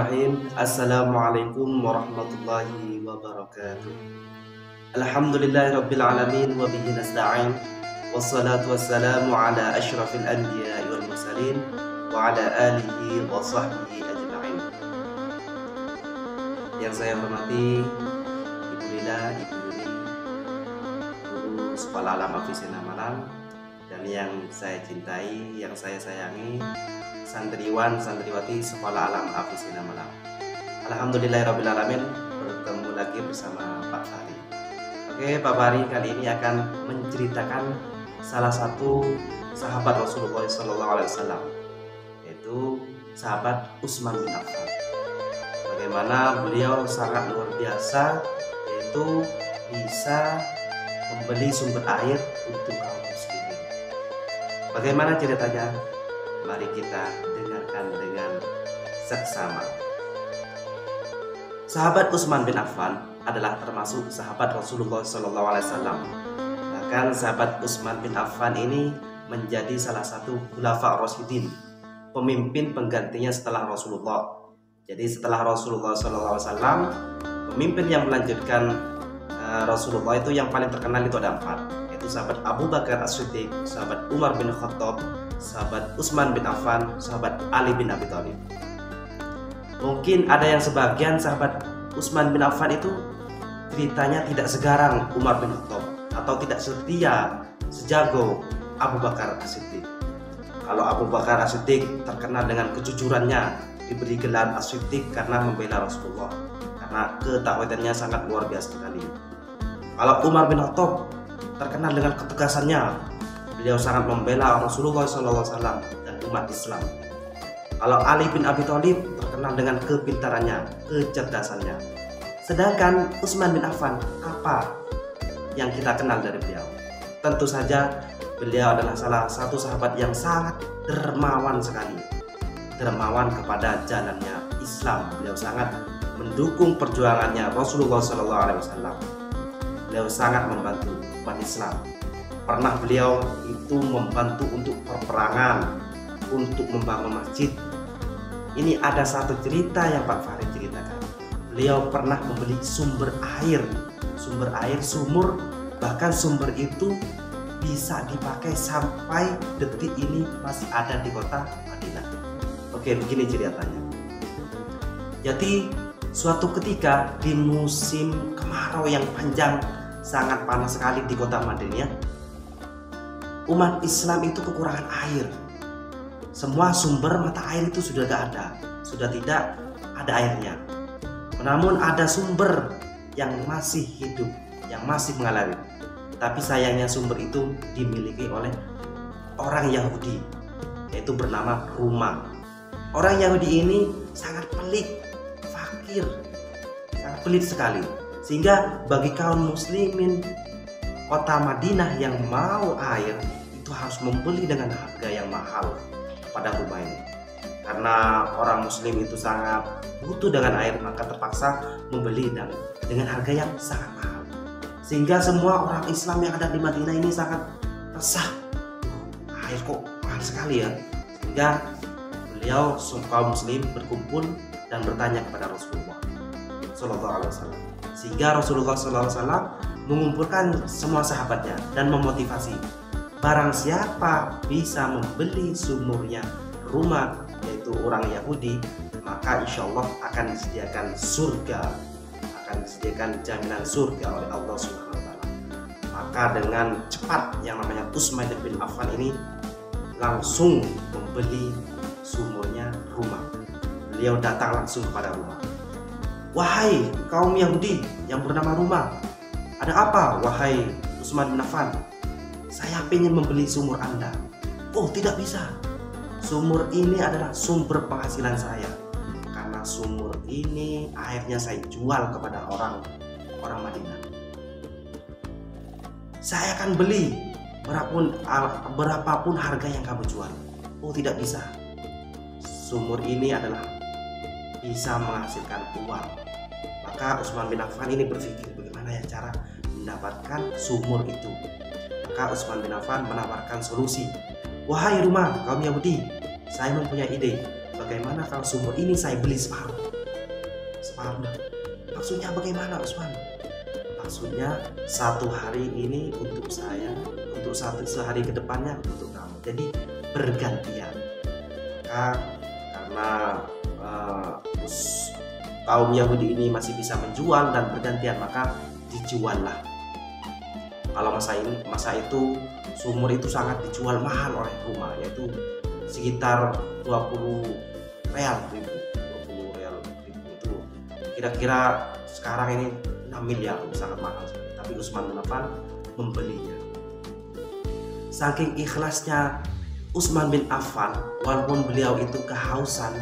Bismillahirrahmanirrahim. Assalamualaikum warahmatullahi wabarakatuh. Alhamdulillahirabbil alamin wa bihi nasta'in. Wassalatu wassalamu ala asyrafil anbiya'i wal mursalin wa ala alihi wa sahbihi ajma'in. Yang saya hormati Ibu Lila, Ibu Yuni, Guru Sekolah Alam Afisina Malang, dan yang saya cintai, yang saya sayangi, santriwan santriwati Sekolah Alam Afisina Malang. Alhamdulillahirrahmanirrahim, bertemu lagi bersama Pak Fahri. Oke, Pak Fahri kali ini akan menceritakan salah satu sahabat Rasulullah SAW, yaitu sahabat Utsman bin Affan. Bagaimana beliau sangat luar biasa, yaitu bisa membeli sumber air untuk kaum muslimin. Bagaimana ceritanya? Mari kita dengarkan dengan seksama. Sahabat Utsman bin Affan adalah termasuk sahabat Rasulullah SAW. Bahkan sahabat Utsman bin Affan ini menjadi salah satu khulafa Rasyidin, pemimpin penggantinya setelah Rasulullah. Jadi setelah Rasulullah SAW, pemimpin yang melanjutkan Rasulullah itu yang paling terkenal itu ada 4, yaitu sahabat Abu Bakar As-Siddiq, sahabat Umar bin Khattab, sahabat Utsman bin Affan, sahabat Ali bin Abi Thalib. Mungkin ada yang sebagian sahabat Utsman bin Affan itu ceritanya tidak segarang Umar bin Khattab atau tidak setia sejago Abu Bakar As-Siddiq. Kalau Abu Bakar As-Siddiq terkenal dengan kejujurannya, diberi gelar As-Siddiq karena membela Rasulullah, karena ketauhidannya sangat luar biasa sekali. Kalau Umar bin Khattab terkenal dengan ketegasannya, beliau sangat membela Rasulullah SAW dan umat Islam. Kalau Ali bin Abi Thalib terkenal dengan kepintarannya, kecerdasannya. Sedangkan Utsman bin Affan, apa yang kita kenal dari beliau? Tentu saja beliau adalah salah satu sahabat yang sangat dermawan sekali. Dermawan kepada jalannya Islam. Beliau sangat mendukung perjuangannya Rasulullah SAW. Beliau sangat membantu umat Islam. Pernah beliau itu membantu untuk perperangan, untuk membangun masjid. Ini ada satu cerita yang Pak Fahri ceritakan. Beliau pernah membeli sumber air, sumur, bahkan sumber itu bisa dipakai sampai detik ini masih ada di kota Madinah. Oke, begini ceritanya. Jadi suatu ketika di musim kemarau yang panjang, sangat panas sekali di kota Madinah, umat Islam itu kekurangan air. Semua sumber mata air itu sudah tidak ada, sudah tidak ada airnya. Namun ada sumber yang masih hidup, yang masih mengalir. Tapi sayangnya sumber itu dimiliki oleh orang Yahudi, yaitu bernama Ruma. Orang Yahudi ini sangat pelit, fakir, sangat pelit sekali. Sehingga bagi kaum muslimin kota Madinah yang mau air itu harus membeli dengan harga yang mahal pada rumah ini. Karena orang muslim itu sangat butuh dengan air, maka terpaksa membeli dengan harga yang sangat mahal. Sehingga semua orang Islam yang ada di Madinah ini sangat resah. Air kok mahal sekali ya. Sehingga beliau kaum muslim berkumpul dan bertanya kepada Rasulullah SAW. Sehingga Rasulullah SAW mengumpulkan semua sahabatnya dan memotivasi, barang siapa bisa membeli sumurnya Rumah, yaitu orang Yahudi, maka insya Allah akan disediakan surga, akan disediakan jaminan surga oleh Allah SWT. Maka dengan cepat yang namanya Utsman bin Affan ini langsung membeli sumurnya Rumah. Beliau datang langsung kepada Rumah. Wahai kaum Yahudi yang bernama Rumah, ada apa wahai Utsman bin Affan? Saya ingin membeli sumur Anda. Oh, tidak bisa. Sumur ini adalah sumber penghasilan saya. Karena sumur ini airnya saya jual kepada orang Madinah. Saya akan beli berapapun harga yang kamu jual. Oh, tidak bisa. Sumur ini adalah bisa menghasilkan uang. Maka Utsman bin Affan ini berpikir bagaimana ya cara mendapatkan sumur itu. Maka Utsman bin Affan menawarkan solusi. Wahai Rumah kaum Yahudi, saya mempunyai ide. Bagaimana kalau sumur ini saya beli separuh? separuh. Maksudnya bagaimana Utsman? Maksudnya satu hari ini untuk saya, untuk sehari ke depannya untuk kamu. Jadi bergantian. Karena kaum Yahudi ini masih bisa menjual dan bergantian, maka dijuallah. Kalau masa itu sumur itu sangat dijual mahal oleh rumah, yaitu sekitar 20 real ribu itu kira-kira sekarang ini 6 miliar, sangat mahal. Tapi Utsman bin Affan membelinya. Saking ikhlasnya Utsman bin Affan, walaupun beliau itu kehausan,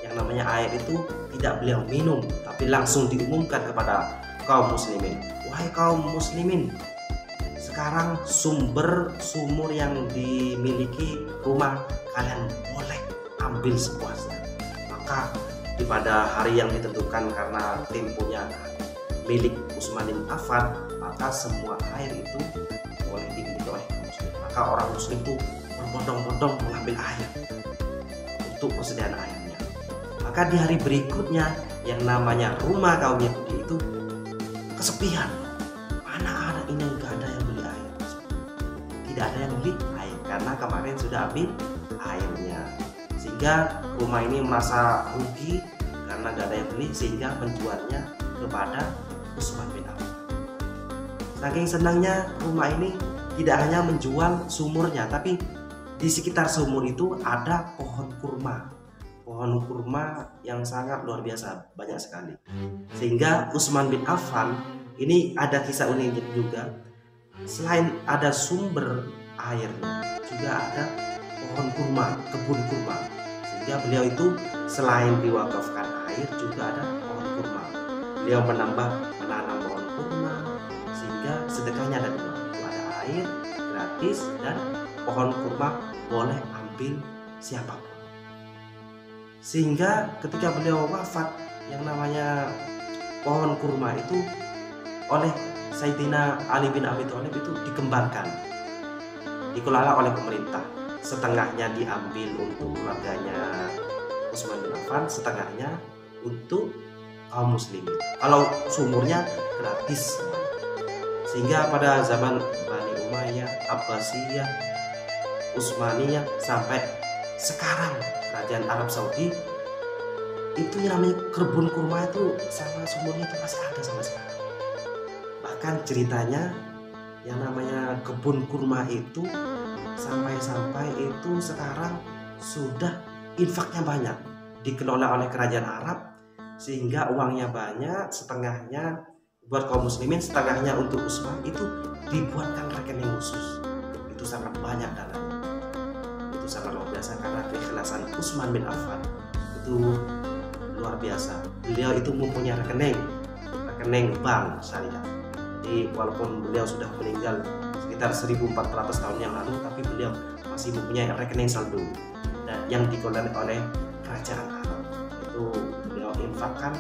yang namanya air itu tidak beliau minum, tapi langsung diumumkan kepada kaum muslimin. Wahai kaum muslimin, sekarang sumur yang dimiliki rumah kalian boleh ambil sepuasnya. Maka pada hari yang ditentukan karena temponya milik Utsman bin Affan, maka semua air itu boleh dimiliki oleh kaum muslim. Maka orang muslim itu berbondong-bondong mengambil air untuk persediaan airnya. Maka di hari berikutnya yang namanya rumah kaum Yahudi itu kesepian. Mana ada ini yang gak ada yang beli air? Tidak ada yang beli air karena kemarin sudah habis airnya. Sehingga rumah ini merasa rugi karena gak ada yang beli, sehingga menjualnya kepada Utsman bin Affan. Saking senangnya rumah ini tidak hanya menjual sumurnya, tapi di sekitar sumur itu ada pohon kurma yang sangat luar biasa, banyak sekali. Sehingga Utsman bin Affan ini ada kisah unik juga. Selain ada sumber airnya, juga ada pohon kurma, kebun kurma. Sehingga beliau itu selain diwakafkan air, juga ada pohon kurma. Beliau menanam pohon kurma, sehingga sedekahnya ada dua, ada air gratis dan pohon kurma boleh ambil siapapun. Sehingga ketika beliau wafat, yang namanya pohon kurma itu oleh Sayyidina Ali bin Abi Thalib itu dikembangkan, dikelola oleh pemerintah. Setengahnya diambil untuk keluarganya Utsman bin Affan, setengahnya untuk kaum muslimin. Kalau sumurnya gratis. Sehingga pada zaman Bani Umayyah, Abbasiyah, Utsmaniyah sampai sekarang kerajaan Arab Saudi itu yang namanya kebun kurma itu sama sumurnya itu masih ada sampai sekarang. Bahkan ceritanya yang namanya kebun kurma itu sampai itu sekarang sudah infaknya banyak, dikelola oleh kerajaan Arab, sehingga uangnya banyak, setengahnya buat kaum muslimin, setengahnya untuk Utsman. Itu dibuatkan rekening khusus, itu sangat banyak dana, itu sangat luar biasa karena keikhlasan Utsman bin Affan itu luar biasa. Beliau itu mempunyai rekening bank syariah. Jadi walaupun beliau sudah meninggal sekitar 1400 tahun yang lalu, tapi beliau masih mempunyai rekening saldo dan yang dikelola oleh kerajaan Arab. Itu beliau infakkan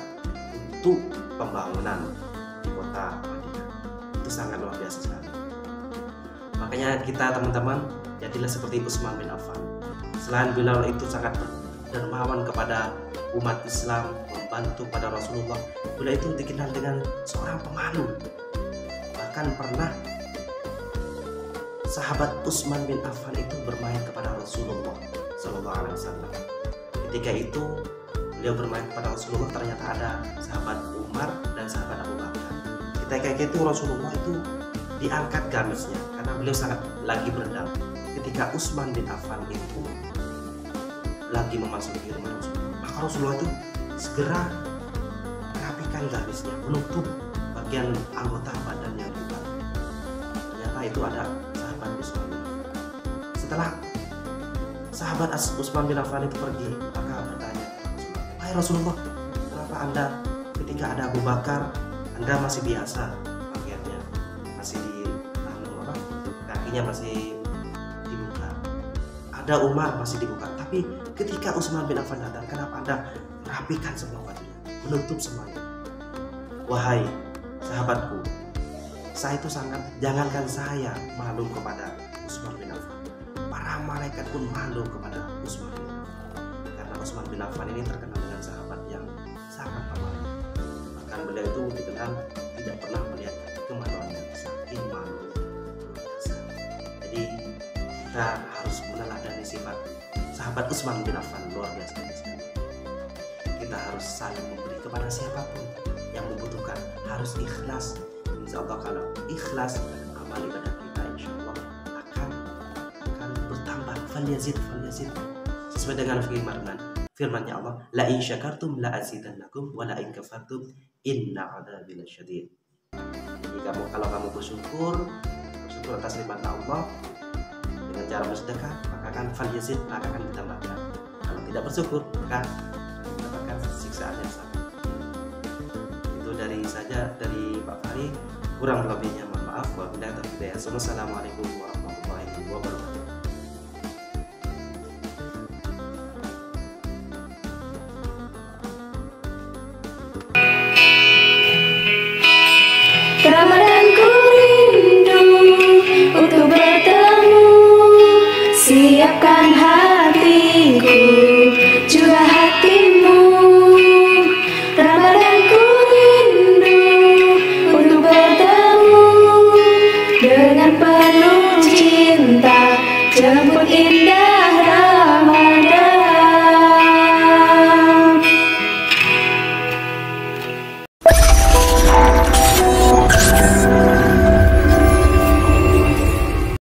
untuk pembangunan di kota Madinah. Itu sangat luar biasa sekali. Makanya kita teman-teman, jadilah seperti Utsman bin Affan. Selain beliau itu sangat dermawan kepada umat Islam, membantu pada Rasulullah, beliau itu dikenal dengan seorang pemalu. Bahkan pernah sahabat Utsman bin Affan itu bermain kepada Rasulullah SAW. Ketika itu beliau bermain kepada Rasulullah, ternyata ada sahabat Umar dan sahabat Abu Bakar. Ketika itu Rasulullah itu diangkat gamisnya karena beliau sangat lagi berenang. Ketika Utsman bin Affan itu lagi memasuki rumah Rasulullah, maka Rasulullah itu segera merapikan gamisnya, menutup bagian anggota badan yang luar. Ternyata itu ada sahabat Utsman. Setelah sahabat Utsman bin Affan itu pergi, maka bertanya, "Wahai Rasulullah, kenapa Anda ketika ada Abu Bakar, Anda masih biasa pakaiannya, masih kakinya masih dibuka. Ada Umar masih dibuka, tapi ketika Utsman bin Affan datang, kenapa Anda merapikan semua bajunya, menutup semuanya?" Wahai sahabatku, saya itu sangat, jangankan saya malu kepada Utsman bin Affan, para malaikat pun malu kepada Utsman bin Affan, karena Utsman bin Affan ini terkenal dengan sahabat yang sangat pemalu. beliau itu dikenal tidak pernah melihat kemaluan, saking malu luar biasa. Jadi kita harus meneladani sifat sahabat Utsman bin Affan, luar biasa sekali. Kita harus saling memberi kepada siapapun yang membutuhkan, harus ikhlas. Insya Allah kalau ikhlas, amal ibadah kita insya Allah akan bertambah. Falyazid sesuai dengan firman-Nya Allah, la in syakartum la azidannakum wa la in kafartum inna adzabi lasyadid. Jadi kalau kamu bersyukur atas nikmat Allah dengan cara bersedekah, maka akan falyazid, maka akan ditambahkan. Kalau tidak bersyukur, maka mendapatkan siksaan yang sama. Itu dari Pak Fahri, kurang lebihnya mohon maaf. Wabillahi taufiq. Wassalamualaikum warahmatullahi wabarakatuh.